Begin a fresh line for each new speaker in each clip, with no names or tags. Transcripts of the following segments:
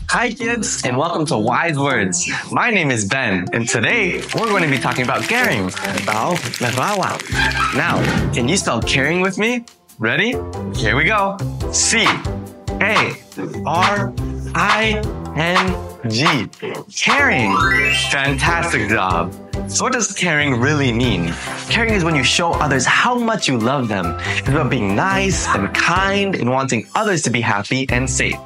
Hi kids, and welcome to Wise Words. My name is Ben, and today we're going to be talking about caring. Atau merawat. Now, can you spell caring with me? Ready? Here we go. C-A-R-I-N-G. Caring. Fantastic job. So what does caring really mean? Caring is when you show others how much you love them. It's about being nice and kind and wanting others to be happy and safe.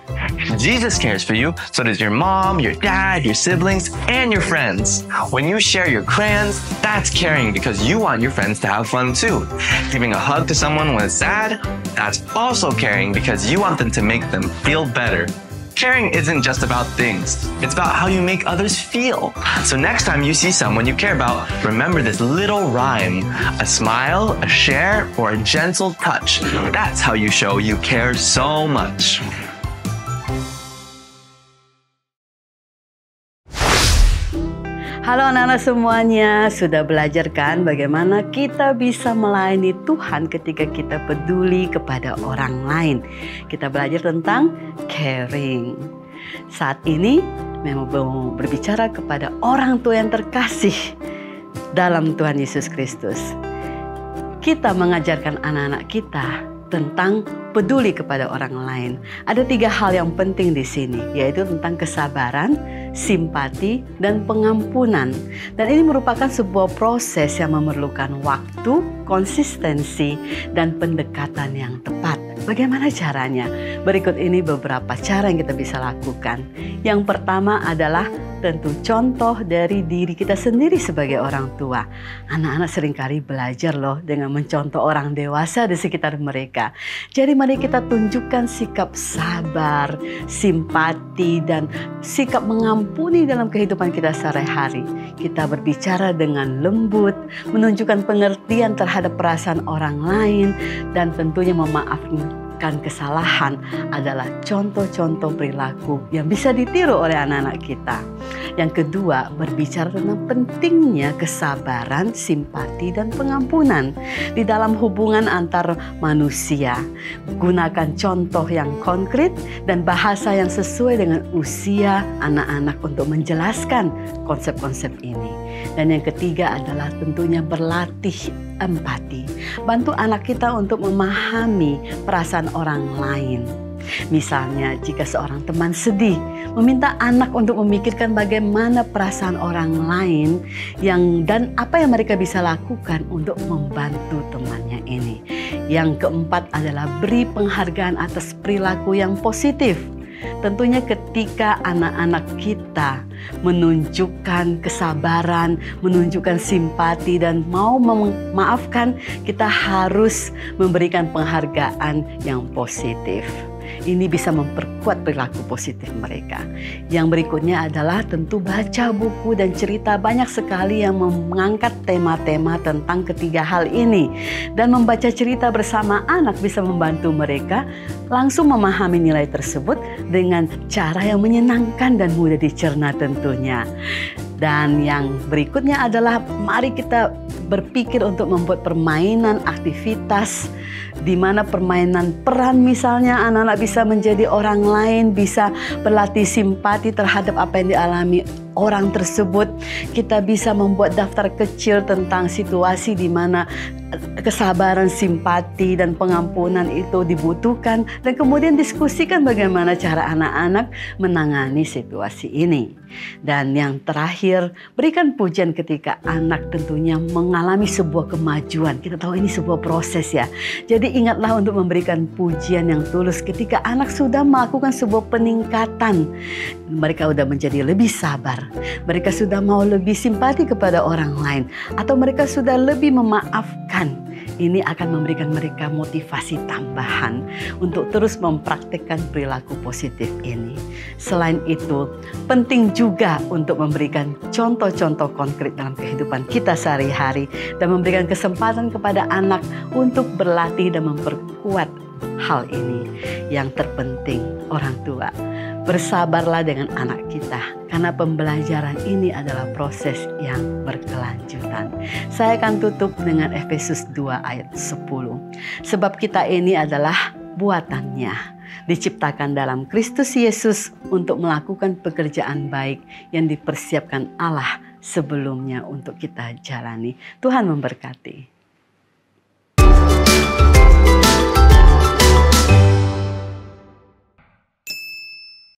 Jesus cares for you, so does your mom, your dad, your siblings, and your friends. When you share your crayons, that's caring because you want your friends to have fun too. Giving a hug to someone when it's sad, that's also caring because you want them to make them feel better. Caring isn't just about things, it's about how you make others feel. So next time you see someone you care about, remember this little rhyme. A smile, a share, or a gentle touch. That's how you show you care so much.
Halo anak-anak semuanya, sudah belajar kan bagaimana kita bisa melayani Tuhan ketika kita peduli kepada orang lain. Kita belajar tentang caring. Saat ini memang mau berbicara kepada orang tua yang terkasih dalam Tuhan Yesus Kristus. Kita mengajarkan anak-anak kita tentang peduli kepada orang lain. Ada 3 hal yang penting di sini, yaitu tentang kesabaran, simpati, dan pengampunan. Dan ini merupakan sebuah proses yang memerlukan waktu, konsistensi, dan pendekatan yang tepat. Bagaimana caranya? Berikut ini beberapa cara yang kita bisa lakukan. Yang pertama adalah tentu contoh dari diri kita sendiri sebagai orang tua. Anak-anak seringkali belajar loh dengan mencontoh orang dewasa di sekitar mereka. Jadi mari kita tunjukkan sikap sabar, simpati, dan sikap mengampuni dalam kehidupan kita sehari-hari. Kita berbicara dengan lembut, menunjukkan pengertian terhadap perasaan orang lain, dan tentunya memaafkan kesalahan adalah contoh-contoh perilaku yang bisa ditiru oleh anak-anak kita. Yang kedua, berbicara tentang pentingnya kesabaran, simpati, dan pengampunan di dalam hubungan antar manusia. Gunakan contoh yang konkret dan bahasa yang sesuai dengan usia anak-anak untuk menjelaskan konsep-konsep ini. Dan yang ketiga adalah tentunya berlatih empati. Bantu anak kita untuk memahami perasaan orang lain. Misalnya jika seorang teman sedih, meminta anak untuk memikirkan bagaimana perasaan orang lain dan apa yang mereka bisa lakukan untuk membantu temannya ini. Yang keempat adalah beri penghargaan atas perilaku yang positif. Tentunya ketika anak-anak kita menunjukkan kesabaran, menunjukkan simpati, dan mau memaafkan, kita harus memberikan penghargaan yang positif. Ini bisa memperkuat perilaku positif mereka. Yang berikutnya adalah tentu baca buku dan cerita. Banyak sekali yang mengangkat tema-tema tentang ketiga hal ini. Dan membaca cerita bersama anak bisa membantu mereka langsung memahami nilai tersebut dengan cara yang menyenangkan dan mudah dicerna tentunya. Dan yang berikutnya adalah mari kita berpikir untuk membuat permainan aktivitas di mana permainan peran, misalnya anak-anak bisa menjadi orang lain, bisa berlatih simpati terhadap apa yang dialami orang tersebut. Kita bisa membuat daftar kecil tentang situasi di mana kesabaran, simpati, dan pengampunan itu dibutuhkan, dan kemudian diskusikan bagaimana cara anak-anak menangani situasi ini. Dan yang terakhir, berikan pujian ketika anak tentunya mengalami sebuah kemajuan. Kita tahu ini sebuah proses ya. Jadi ingatlah untuk memberikan pujian yang tulus ketika anak sudah melakukan sebuah peningkatan. Mereka sudah menjadi lebih sabar, mereka sudah mau lebih simpati kepada orang lain, atau mereka sudah lebih memaafkan. Ini akan memberikan mereka motivasi tambahan untuk terus mempraktikkan perilaku positif ini. Selain itu, penting juga untuk memberikan contoh-contoh konkret dalam kehidupan kita sehari-hari dan memberikan kesempatan kepada anak untuk berlatih dan memperkuat hal ini. Yang terpenting, orang tua, bersabarlah dengan anak kita, karena pembelajaran ini adalah proses yang berkelanjutan. Saya akan tutup dengan Efesus 2 ayat 10. Sebab kita ini adalah buatannya, diciptakan dalam Kristus Yesus untuk melakukan pekerjaan baik yang dipersiapkan Allah sebelumnya untuk kita jalani. Tuhan memberkati.